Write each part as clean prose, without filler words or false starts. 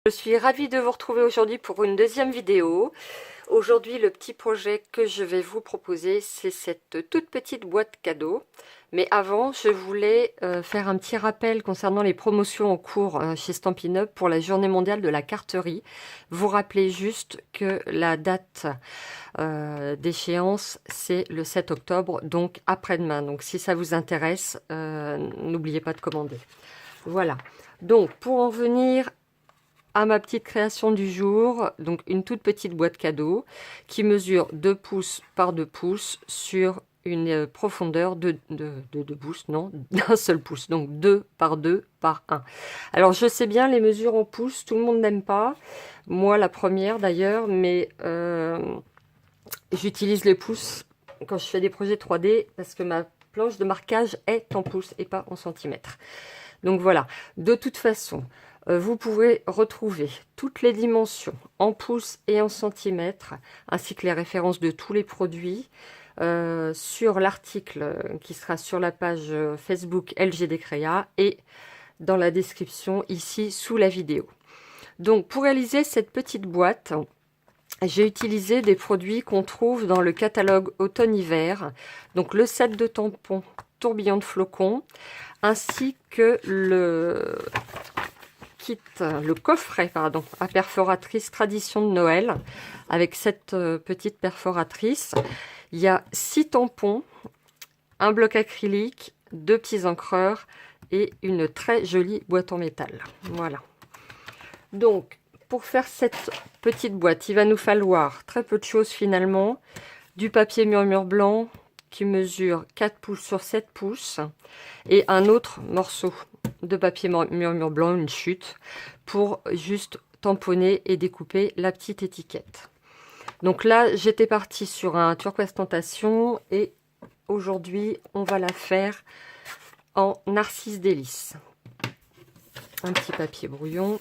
Je suis ravie de vous retrouver aujourd'hui pour une deuxième vidéo. Aujourd'hui, le petit projet que je vais vous proposer, c'est cette toute petite boîte cadeau. Mais avant, je voulais faire un petit rappel concernant les promotions en cours chez Stampin' Up pour la journée mondiale de la carterie. Vous rappelez juste que la date d'échéance, c'est le 7 octobre, donc après-demain. Donc si ça vous intéresse, n'oubliez pas de commander. Voilà. Donc pour en venir à ma petite création du jour, donc une toute petite boîte cadeau qui mesure 2 pouces par 2 pouces sur une profondeur de 2 pouces, non, d'un seul pouce, donc 2 par 2 par 1. Alors je sais bien, les mesures en pouces, tout le monde n'aime pas, moi la première d'ailleurs, mais j'utilise les pouces quand je fais des projets 3D parce que ma planche de marquage est en pouces et pas en centimètres. Donc voilà, de toute façon, vous pouvez retrouver toutes les dimensions en pouces et en centimètres, ainsi que les références de tous les produits sur l'article qui sera sur la page Facebook LGD Créa et dans la description ici sous la vidéo. Donc pour réaliser cette petite boîte, j'ai utilisé des produits qu'on trouve dans le catalogue automne-hiver, donc le set de tampons tourbillon de flocons, ainsi que le coffret pardon, à perforatrice tradition de Noël, avec cette petite perforatrice. Il y a 6 tampons, un bloc acrylique, 2 petits encreurs et une très jolie boîte en métal. Voilà. Donc, pour faire cette petite boîte, il va nous falloir très peu de choses finalement. Du papier murmure blanc qui mesure 4 pouces sur 7 pouces et un autre morceau de papier murmure blanc, une chute, pour juste tamponner et découper la petite étiquette. Donc là, j'étais partie sur un turquoise tentation et aujourd'hui, on va la faire en narcisse délice. Un petit papier brouillon.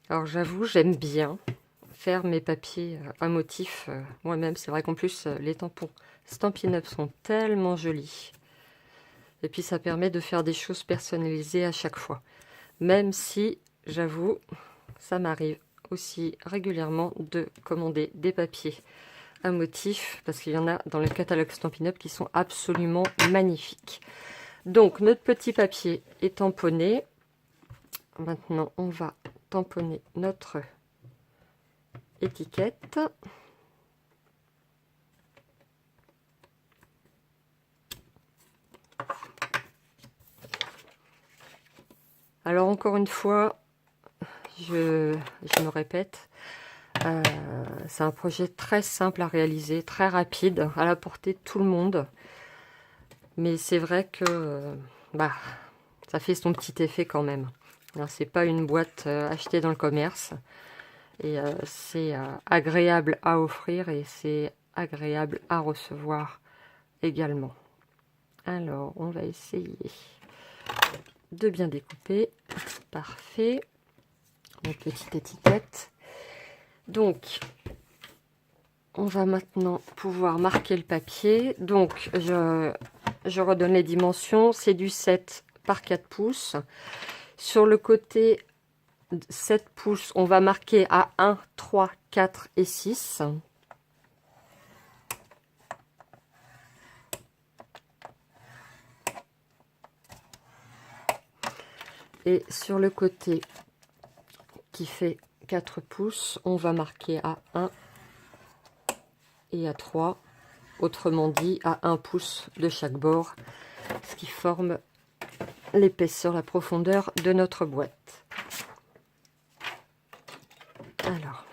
Alors j'avoue, j'aime bien faire mes papiers à motif moi-même. C'est vrai qu'en plus, les tampons Stampin' Up sont tellement jolis. Et puis ça permet de faire des choses personnalisées à chaque fois. Même si, j'avoue, ça m'arrive aussi régulièrement de commander des papiers à motif, parce qu'il y en a dans le catalogue Stampin' Up qui sont absolument magnifiques. Donc notre petit papier est tamponné. Maintenant, on va tamponner notre étiquette. Alors encore une fois, je me répète, c'est un projet très simple à réaliser, très rapide, à la portée de tout le monde. Mais c'est vrai que ça fait son petit effet quand même. C'est pas une boîte achetée dans le commerce. Et c'est agréable à offrir et c'est agréable à recevoir également. Alors, on va essayer de bien découper. Parfait. Notre petite étiquette. Donc, on va maintenant pouvoir marquer le papier. Donc, je redonne les dimensions. C'est du 7 par 4 pouces. Sur le côté 7 pouces, on va marquer à 1, 3, 4 et 6. Et sur le côté qui fait 4 pouces, on va marquer à 1 et à 3, autrement dit à 1 pouce de chaque bord, ce qui forme l'épaisseur, la profondeur de notre boîte. Alors,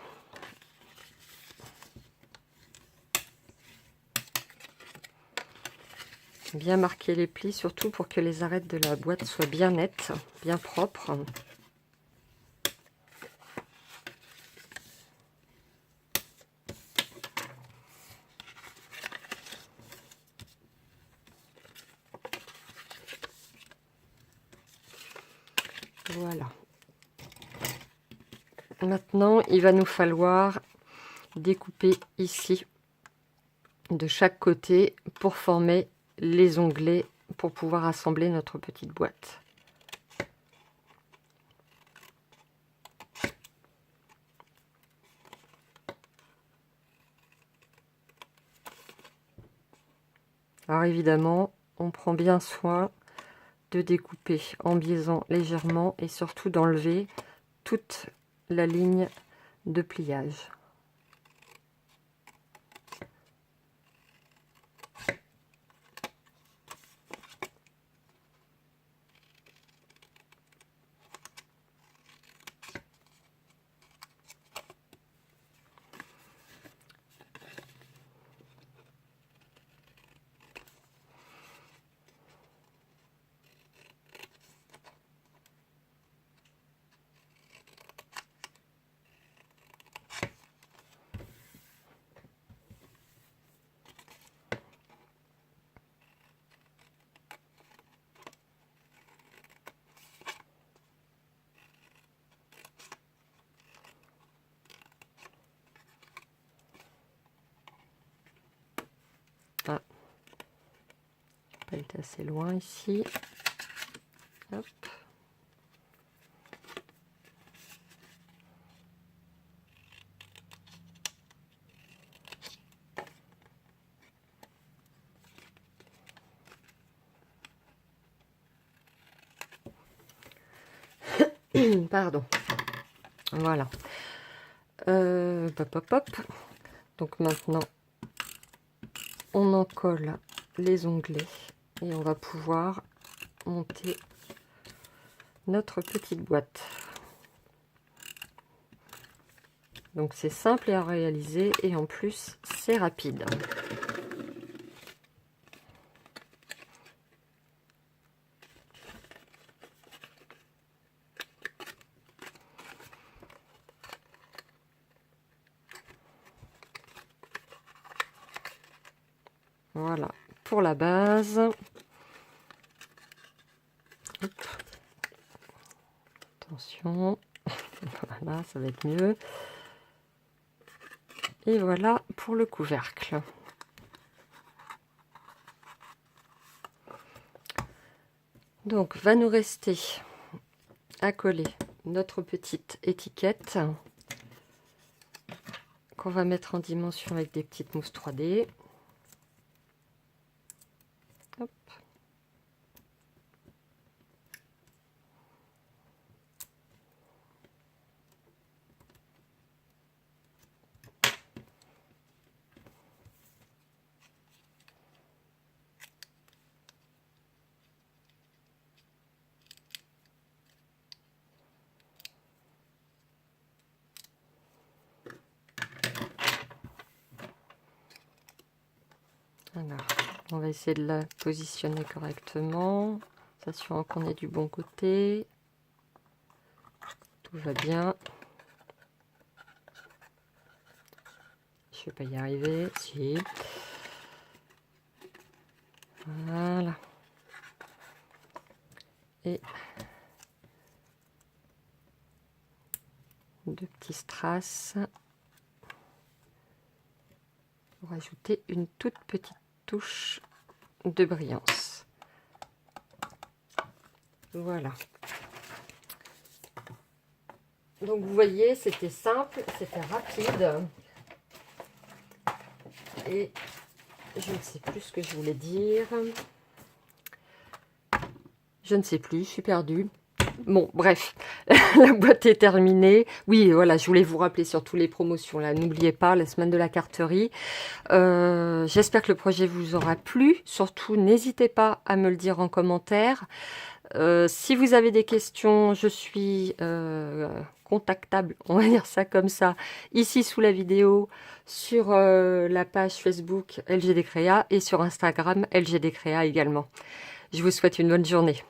bien marquer les plis, surtout pour que les arêtes de la boîte soient bien nettes, bien propres. Voilà. Maintenant, il va nous falloir découper ici de chaque côté pour former les onglets pour pouvoir assembler notre petite boîte. Alors évidemment, on prend bien soin de découper en biaisant légèrement et surtout d'enlever toute la ligne de pliage. Ah, pas été assez loin ici. Hop. Pardon. Voilà. Hop, hop, hop. Donc maintenant, on en colle les onglets et on va pouvoir monter notre petite boîte. Donc c'est simple à réaliser et en plus c'est rapide. Voilà pour la base. Hop. Attention, voilà, ça va être mieux. Et voilà pour le couvercle. Donc, va nous rester à coller notre petite étiquette qu'on va mettre en dimension avec des petites mousses 3D. Hop. Alors, on va essayer de la positionner correctement, s'assurant qu'on est du bon côté. Tout va bien. Je vais pas y arriver, si. Voilà. Et deux petits strass pour ajouter une toute petite touche de brillance. Voilà. Donc vous voyez, c'était simple, c'était rapide. Et je ne sais plus ce que je voulais dire. Je ne sais plus, je suis perdue. Bon, bref, la boîte est terminée. Oui, voilà, je voulais vous rappeler surtout les promotions. Là, n'oubliez pas, la semaine de la carterie. J'espère que le projet vous aura plu. Surtout, n'hésitez pas à me le dire en commentaire. Si vous avez des questions, je suis contactable, on va dire ça comme ça, ici sous la vidéo, sur la page Facebook LGD Créa et sur Instagram LGD Créa également. Je vous souhaite une bonne journée.